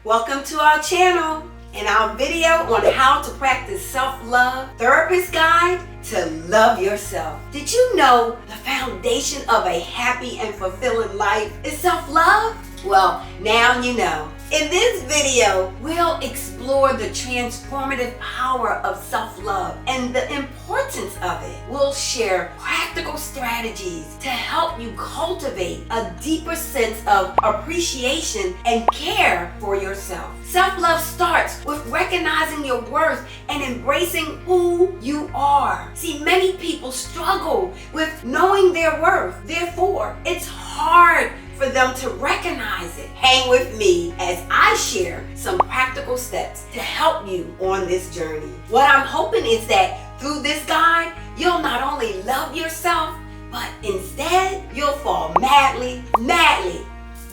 Welcome to our channel and our video on how to practice self-love, therapist guide to love yourself. Did you know the foundation of a happy and fulfilling life is self-love? Well, now you know. In this video, we'll explore the transformative power of self-love and the importance of it. We'll share practical strategies to help you cultivate a deeper sense of appreciation and care for yourself. Self-love starts with recognizing your worth and embracing who you are. See, many people struggle with knowing their worth. Therefore, it's hard for them to recognize it. Hang with me as I share some practical steps to help you on this journey. What I'm hoping is that through this guide, you'll not only love yourself, but instead you'll fall madly,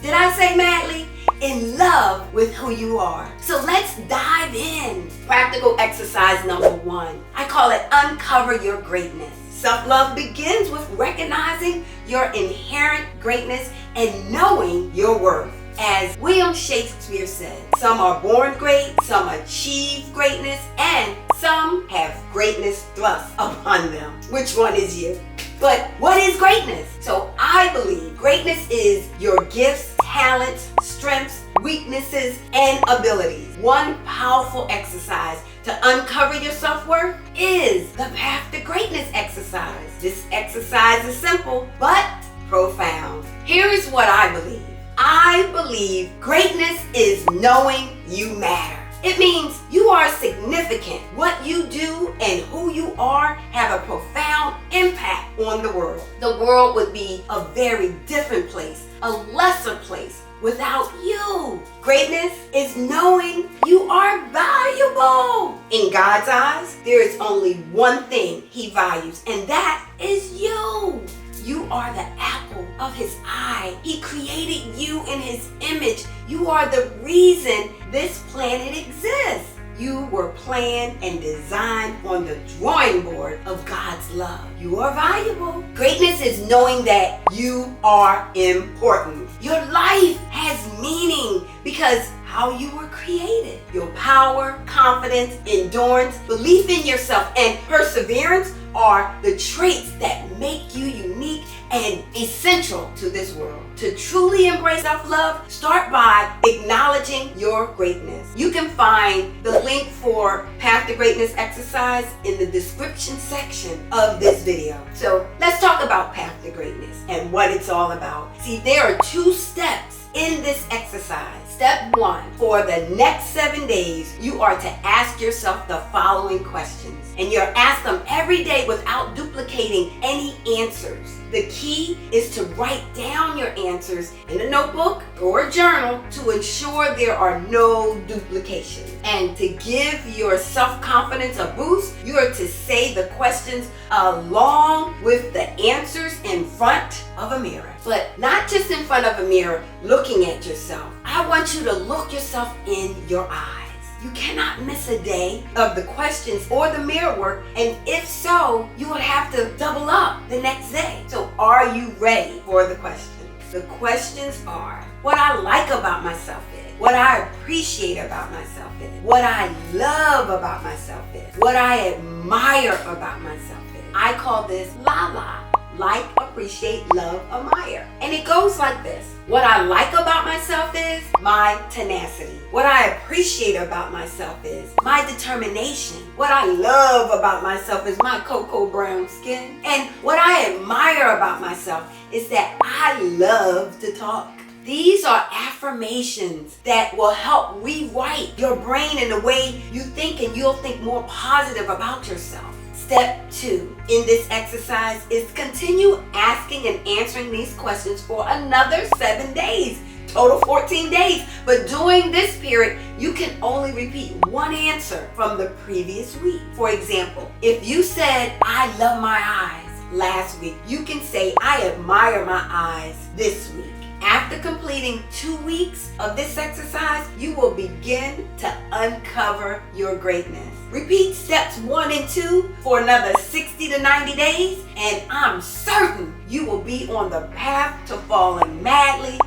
did I say madly? In love with who you are. So let's dive in. Practical exercise number 1. I call it Uncover Your Greatness. Self-love begins with recognizing your inherent greatness and knowing your worth. As William Shakespeare said, some are born great, some achieve greatness, and some have greatness thrust upon them. Which one is you? But what is greatness? So I believe greatness is your gifts, talents, strengths, weaknesses, and abilities. One powerful exercise to uncover your self-worth is the Path to Greatness exercise. This exercise is simple but profound. Here is what I believe. I believe greatness is knowing you matter. It means you are significant. What you do and who you are have a profound impact on the world. The world would be a very different place, a lesser place without you. Greatness is knowing you are valuable. In God's eyes, there is only one thing He values, and that is you. You are the apple of His eye. He created you in His image. You are the reason this planet exists. You were planned and designed on the drawing board of God's love. You are valuable. Greatness is knowing that you are important. Your life has meaning because how you were created. Your power, confidence, endurance, belief in yourself, and perseverance are the traits that make you unique and essential to this world. To truly embrace self-love, start by acknowledging your greatness. You can find the link for Path to Greatness exercise in the description section of this video. So let's talk about Path to Greatness and what it's all about. See, there are 2 steps in this exercise. Step 1, for the next 7 days, you are to ask yourself the following questions. And you're asked them every day without duplicating any answers. The key is to write down your answers in a notebook or a journal to ensure there are no duplications. And to give your self-confidence a boost, you are to say the questions along with the answers in front of a mirror. But not just in front of a mirror looking at yourself. I want you to look yourself in your eyes. You cannot miss a day of the questions or the mirror work, and if so, you would have to double up the next day. So are you ready for the questions? The questions are, what I like about myself is, what I appreciate about myself is, what I love about myself is, what I admire about myself is. I call this LALA. Like, appreciate, love, admire. And it goes like this. What I like about myself is my tenacity. What I appreciate about myself is my determination. What I love about myself is my cocoa brown skin. And what I admire about myself is that I love to talk. These are affirmations that will help rewrite your brain in the way you think, and you'll think more positive about yourself. Step 2 in this exercise is continue asking and answering these questions for another 7 days, total 14 days. But during this period, you can only repeat one answer from the previous week. For example, if you said, I love my eyes last week, you can say, I admire my eyes this week. After completing 2 weeks of this exercise, you will begin to uncover your greatness. Repeat steps 1 and 2 for another 60 to 90 days, and I'm certain you will be on the path to falling madly,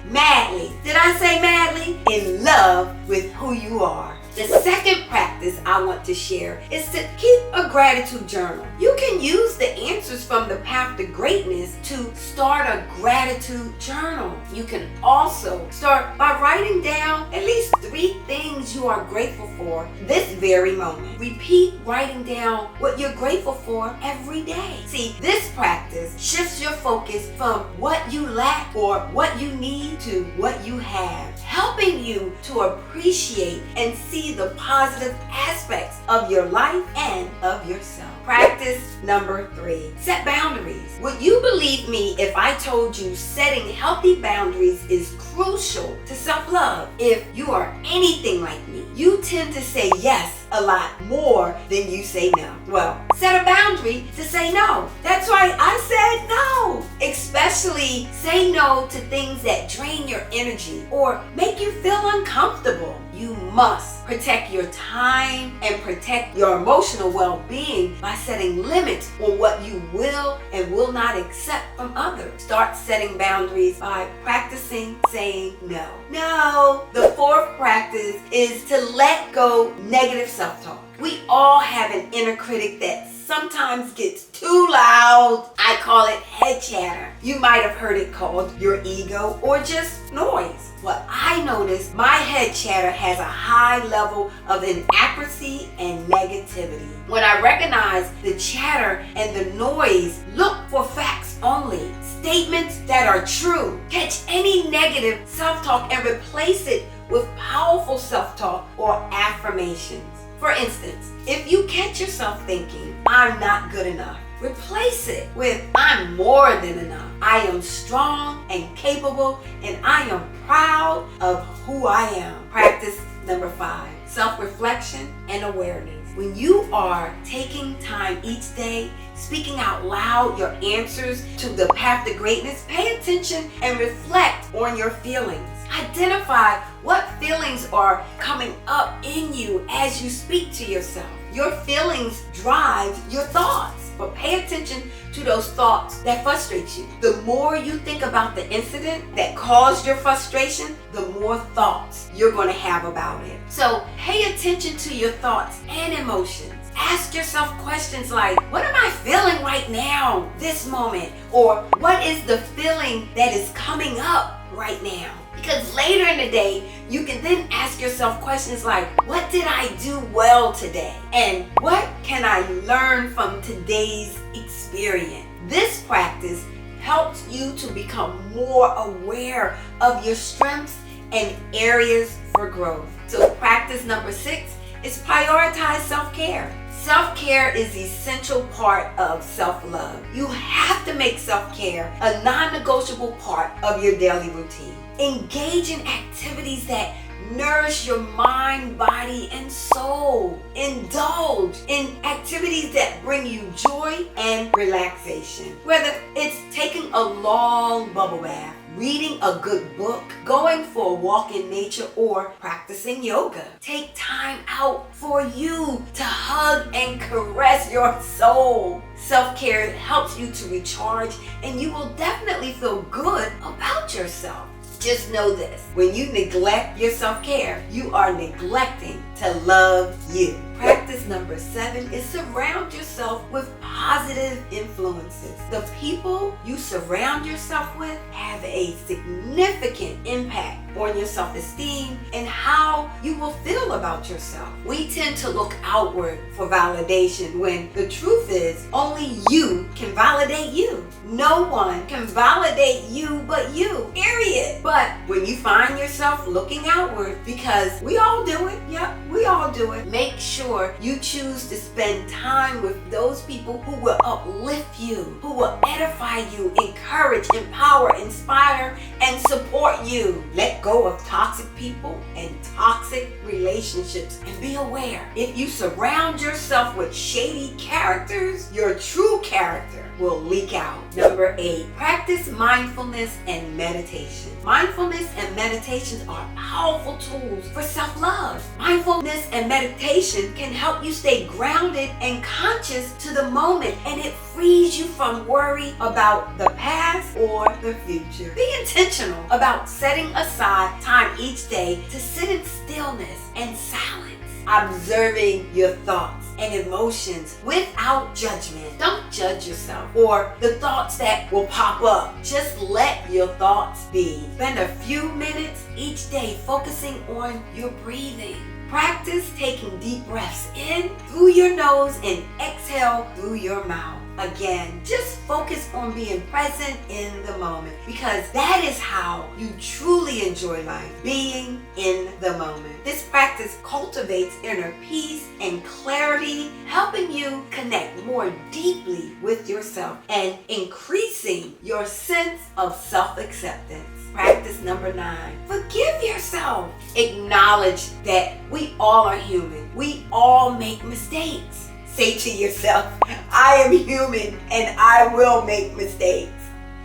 did I say madly? In love with who you are. The second practice I want to share is to keep a gratitude journal. You can use the answers from the Path to Greatness to start a gratitude journal. You can also start by writing down at least 3 things you are grateful for this very moment. Repeat writing down what you're grateful for every day. See, this practice shifts your focus from what you lack or what you need to what you have, helping you to appreciate and see the positive aspects of your life and of yourself. Practice number 3, set boundaries. Would you believe me if I told you setting healthy boundaries is crucial to self-love? If you are anything like me, you tend to say yes a lot more than you say no. Well, set a boundary to say no. That's why I said no. Especially say no to things that drain your energy or make you feel uncomfortable. You must protect your time and protect your emotional well-being by setting limits on what you will and will not accept from others. Start setting boundaries by practicing saying no. No. The 4th practice is to let go negative self-talk. We all have an inner critic that sometimes gets too loud. I call it head chatter. You might have heard it called your ego or just noise. What I noticed, my head chatter has a high level of inaccuracy and negativity. When I recognize the chatter and the noise, look for facts only, statements that are true. Catch any negative self-talk and replace it with powerful self-talk or affirmations. For instance, if you catch yourself thinking, I'm not good enough, replace it with, I'm more than enough. I am strong and capable, and I am proud of who I am. Practice number 5, self-reflection and awareness. When you are taking time each day, speaking out loud your answers to the Path to Greatness, pay attention and reflect on your feelings. Identify what feelings are coming up in you as you speak to yourself. Your feelings drive your thoughts, but pay attention to those thoughts that frustrate you. The more you think about the incident that caused your frustration, the more thoughts you're going to have about it. So pay attention to your thoughts and emotions. Ask yourself questions like, what am I feeling right now, this moment? Or what is the feeling that is coming up right now? Because later in the day, you can then ask yourself questions like, what did I do well today? And what can I learn from today's experience? This practice helps you to become more aware of your strengths and areas for growth. So practice number 6 is prioritize self-care. Self-care is the essential part of self-love. You have to make self-care a non-negotiable part of your daily routine. Engage in activities that nourish your mind, body, and soul. Indulge in activities that bring you joy and relaxation. Whether it's taking a long bubble bath, reading a good book, going for a walk in nature, or practicing yoga. Take time out for you to hug and caress your soul. Self-care helps you to recharge, and you will definitely feel good about yourself. Just know this, when you neglect your self-care, you are neglecting to love you. Practice number 7 is surround yourself with positive influences. The people you surround yourself with have a significant impact on your self-esteem and how you will feel about yourself. We tend to look outward for validation when the truth is only you can validate you. No one can validate you but you, period. But when you find yourself looking outward, because we all do it, yep, we all do it, make sure you choose to spend time with those people who will uplift you, who will edify you, encourage, empower, inspire, and support you. Let go of toxic people and toxic relationships and be aware. If you surround yourself with shady characters, your true character will leak out. Number 8, practice mindfulness and meditation. Mindfulness and meditations are powerful tools for self-love. Mindfulness and meditation can help you stay grounded and conscious to the moment, and it frees you from worry about the past or the future. Be intentional about setting aside time each day to sit in stillness and silence, observing your thoughts and emotions without judgment. Don't judge yourself or the thoughts that will pop up. Just let your thoughts be. Spend a few minutes each day focusing on your breathing. Practice taking deep breaths in through your nose and exhale through your mouth. Again, just focus on being present in the moment, because that is how you truly enjoy life, being in the moment. This practice cultivates inner peace and clarity, helping you connect more deeply with yourself and increasing your sense of self-acceptance. Practice number 9, forgive yourself. Acknowledge that we all are human. We all make mistakes. Say to yourself, I am human and I will make mistakes.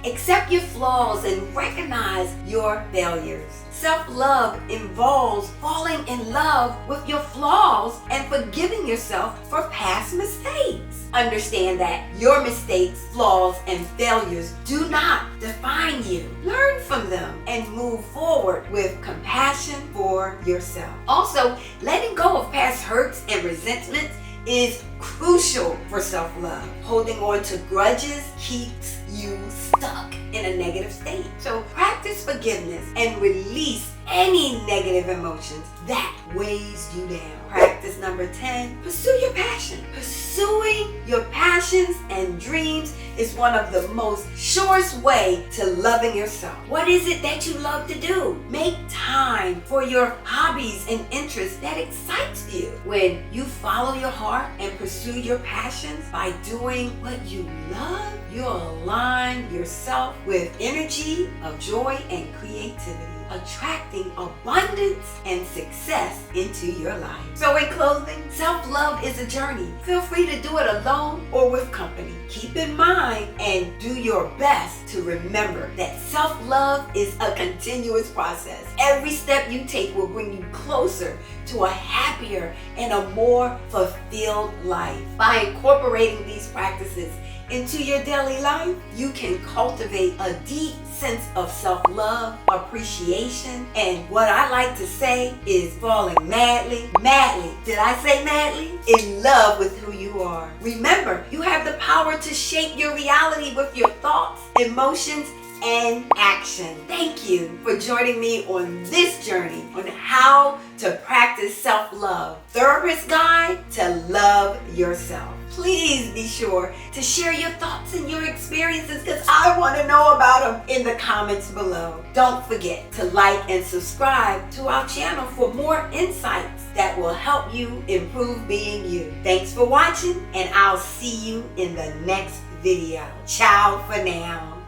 Accept your flaws and recognize your failures. Self-love involves falling in love with your flaws and forgiving yourself for past mistakes. Understand that your mistakes, flaws, and failures do not define you. Learn from them and move forward with compassion for yourself. Also, letting go of past hurts and resentments is crucial for self-love. Holding on to grudges keeps you stuck in a negative state. So practice forgiveness and release any negative emotions that weighs you down. Practice number 10, pursue your passion. Pursuing your passions and dreams is one of the most surest way to loving yourself. What is it that you love to do? Make time for your hobbies and interests that excites you. When you follow your heart and pursue your passions by doing what you love, you'll align yourself with energy of joy and creativity, attracting abundance and success into your life. So in closing, self-love is a journey. Feel free to do it alone or with company. Keep in mind and do your best to remember that self-love is a continuous process. Every step you take will bring you closer to a happier and a more fulfilled life. By incorporating these practices into your daily life, you can cultivate a deep sense of self-love, appreciation, and what I like to say is falling madly, did I say madly? In love with who you are. Remember, you have the power to shape your reality with your thoughts, emotions, and action. Thank you for joining me on this journey on how to practice self-love. Therapist Guide to Love Yourself. Please be sure to share your thoughts and your experiences, because I want to know about them in the comments below. Don't forget to like and subscribe to our channel for more insights that will help you improve being you. Thanks for watching, and I'll see you in the next video. Ciao for now.